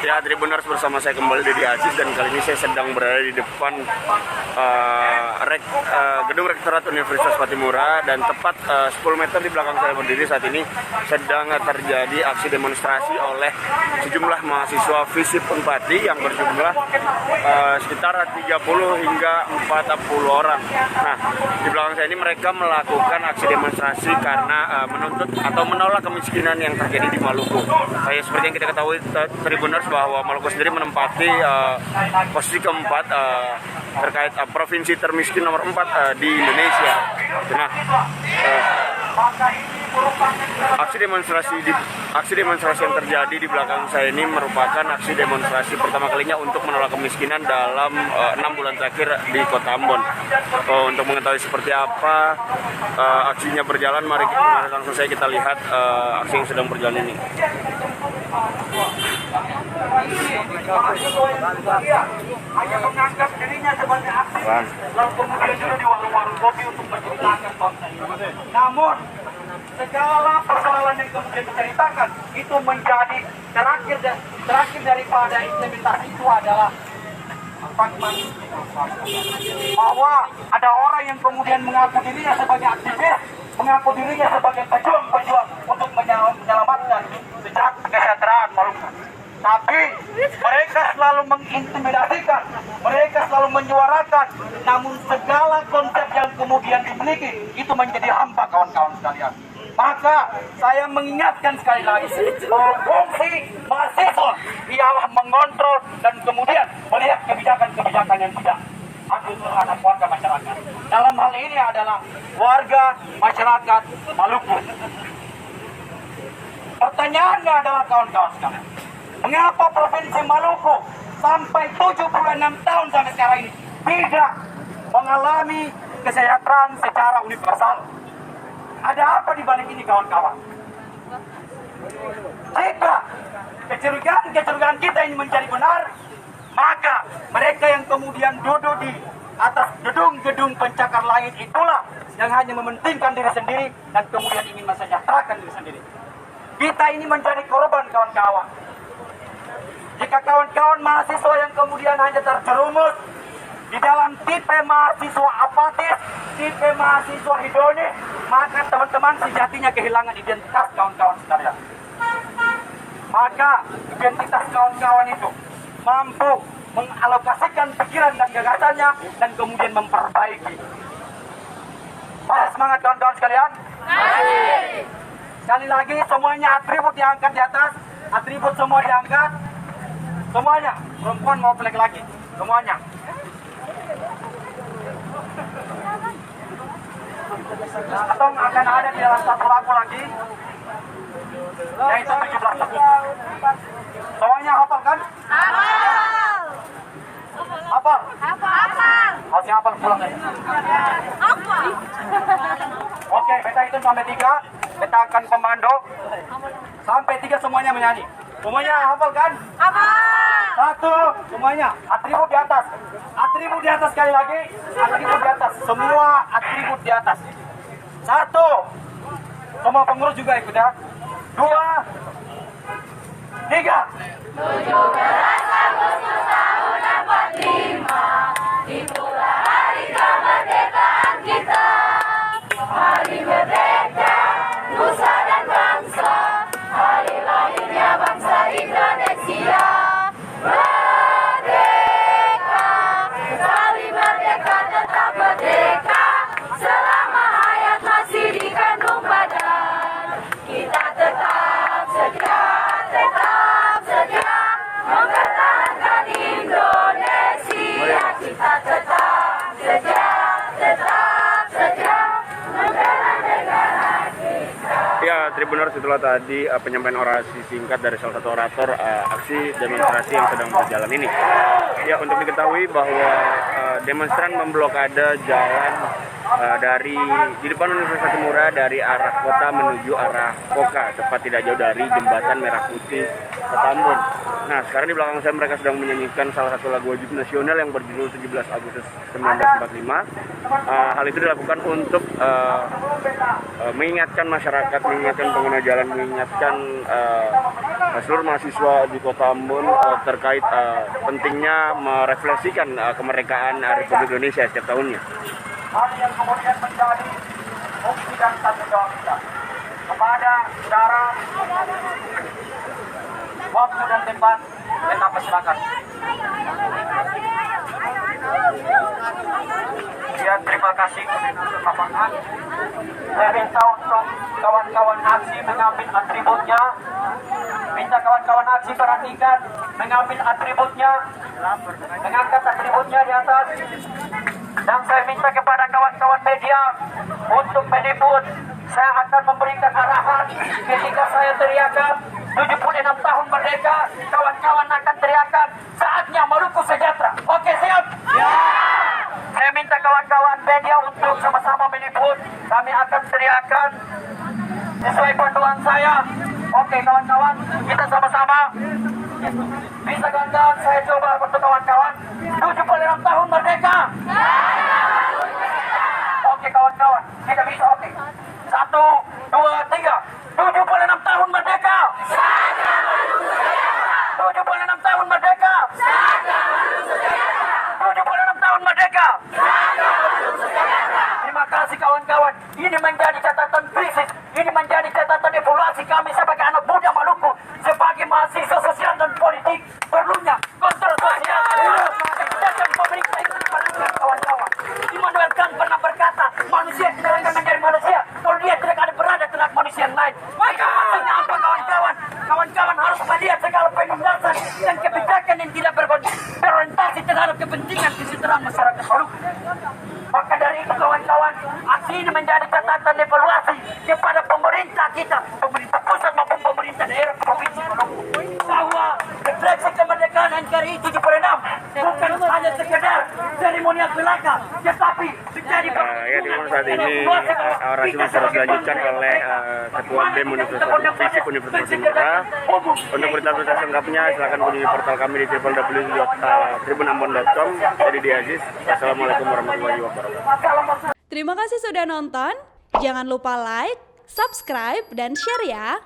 Ya, Tribuners, bersama saya kembali Dedi Aziz, dan kali ini saya sedang berada di depan gedung Rektorat Universitas Patimura, dan tepat 10 meter di belakang saya berdiri saat ini sedang terjadi aksi demonstrasi oleh sejumlah mahasiswa FISIP Unpati yang berjumlah sekitar 30 hingga 40 orang. Nah, di belakang saya ini mereka melakukan aksi demonstrasi karena menuntut atau menolak kemiskinan yang terjadi di Maluku. Seperti yang kita ketahui, Tribuners, bahwa Maluku sendiri menempati posisi keempat terkait provinsi termiskin nomor 4 di Indonesia. Nah, aksi demonstrasi yang terjadi di belakang saya ini merupakan aksi demonstrasi pertama kalinya untuk menolak kemiskinan dalam 6 bulan terakhir di Kota Ambon. Untuk mengetahui seperti apa aksinya berjalan, mari langsung saja kita lihat aksi yang sedang berjalan ini. Hanya menganggap dirinya sebagai aktif, lalu kemudian juga di warung-warung kopi untuk menceritakan bangsa ini. Namun segala persoalan yang kemudian diceritakan itu menjadi terakhir daripada implementasi itu adalah bahwa ada orang yang kemudian mengaku dirinya sebagai aktivis, mengaku dirinya sebagai pejuang untuk menyelamatkan kesejahteraan Maluku. Tapi mereka selalu mengintimidasikan, mereka selalu menyuarakan, namun segala konsep yang kemudian dimiliki itu menjadi hampa, kawan-kawan sekalian. Maka saya mengingatkan sekali lagi bahwa fungsi mahasiswa ialah mengontrol dan kemudian melihat kebijakan-kebijakan yang tidak adil terhadap warga masyarakat. Dalam hal ini adalah warga masyarakat Maluku. Pertanyaannya adalah, kawan-kawan sekalian, mengapa Provinsi Maluku sampai 76 tahun sampai sekarang ini tidak mengalami kesejahteraan secara universal? Ada apa di balik ini, kawan-kawan? Jika kecurigaan kita ini menjadi benar, maka mereka yang kemudian duduk di atas gedung-gedung pencakar langit itulah yang hanya mementingkan diri sendiri dan kemudian ingin mensejahterakan diri sendiri. Kita ini menjadi korban, kawan-kawan. Jika kawan-kawan mahasiswa yang kemudian hanya terjerumus di dalam tipe mahasiswa apatis, tipe mahasiswa hedonis, maka teman-teman sejatinya kehilangan identitas, kawan-kawan sekalian. Maka identitas kawan-kawan itu mampu mengalokasikan pikiran dan gagasannya dan kemudian memperbaiki. Mari semangat, kawan-kawan sekalian. Sekali lagi, semuanya atribut diangkat di atas, atribut semua diangkat. Semuanya, perempuan mau pelek lagi, semuanya. Atau akan ada di dalam satu lagu lagi, yaitu 17 Agustus. Semuanya hafal kan? Hafal? Hafal. Harusnya hafal pulang aja. Hafal. Oke, beta hitung sampai 3. Beta akan komando. Sampai 3 semuanya menyanyi. Semuanya hafal kan? Hafal. 1, semuanya. Atribut di atas. Atribut di atas sekali lagi. Atribut di atas. Semua atribut di atas. 1. Semua pengurus juga ikut ya. 2, 3. 17 Agustus tahun 45, itulah hari kemerdekaan kita. Hari merdeka, nusa dan bangsa, hari lahirnya bangsa Indonesia. Merdeka, sekali merdeka tetap merdeka, selama hayat masih dikandung badan. Kita tetap setia mempertahankan Indonesia. Kita tetap setia membela negara kita. Ya, Tribuners, itulah tadi penyampaian orasi singkat dari salah satu orator aksi demonstrasi yang sedang berjalan ini. Ya, untuk diketahui bahwa demonstran memblokade jalan di depan Universitas Patimura dari arah kota menuju arah Koka, tepat tidak jauh dari jembatan Merah Putih Kota Ambon. Nah, sekarang di belakang saya mereka sedang menyanyikan salah satu lagu wajib nasional yang berjudul 17 Agustus 1945. Hal itu dilakukan untuk mengingatkan masyarakat, mengingatkan pengguna jalan, mengingatkan seluruh mahasiswa di Kota Ambon terkait pentingnya merefleksikan kemerdekaan Republik Indonesia setiap tahunnya. Hal yang kemudian menjadi bukti dan tanggung jawab kita kepada saudara, waktu dan tempat kita persilakan. Ya, terima kasih lapangan. Saya minta untuk kawan-kawan aksi mengambil atributnya. Minta kawan-kawan aksi perhatikan, mengambil atributnya, mengangkat atributnya di atas. Dan saya minta kepada kawan-kawan media untuk meliput. Saya akan memberikan arahan ketika saya teriakan 76 tahun merdeka, kawan-kawan akan teriakan saatnya Maluku sejahtera. Oke, siap? Ya. Saya minta kawan-kawan media untuk sama-sama meliput. Kami akan teriakan sesuai panduan saya. Oke, kawan-kawan, kita sama-sama. Bisa kawan-kawan, saya coba untuk kawan-kawan. 76 tahun merdeka. Oke, kawan-kawan, kita bisa. Oke. 1, 2, 3. 76 tahun merdeka. 76 tahun merdeka. 76 tahun merdeka. Terima kasih kawan-kawan. Ini menjadi catatan krisis. Ini menjadi catatan evaluasi kami sebagai anak muda Maluku, sebagai mahasiswa sosial dan politik. Perlunya kontrol sosial. Dan pemerintah itu diperlukan kawan-kawan. Immanuel Kant pernah berkata, manusia tidak akan menjadi manusia kalau dia tidak ada berada terhadap manusia yang lain. Maka maksudnya apa kawan-kawan? Kawan-kawan harus melihat segala penindasan dan kebijakan yang tidak berorientasi terhadap kepentingan kesejahteraan masyarakat Maluku. Maka dari itu kawan-kawan, aksi ini menjadi catatan evaluasi kepada pemerintah kita, pemerintah pusat maupun pemerintah daerah provinsi Maluku, bahwa refleksi kemerdekaan NKRI 76 bukan hanya sekedar seremonial belaka, tetapi menjadi Ya, di mana saat ini orasi masih terus dilanjutkan oleh Ketua BEM Universitas Timura. Untuk berita-berita selengkapnya silakan kunjungi portal kami di www.tribunambon.com. Jadi di Aziz. Assalamualaikum warahmatullahi wabarakatuh. Terima kasih sudah nonton. Jangan lupa like, subscribe, dan share ya.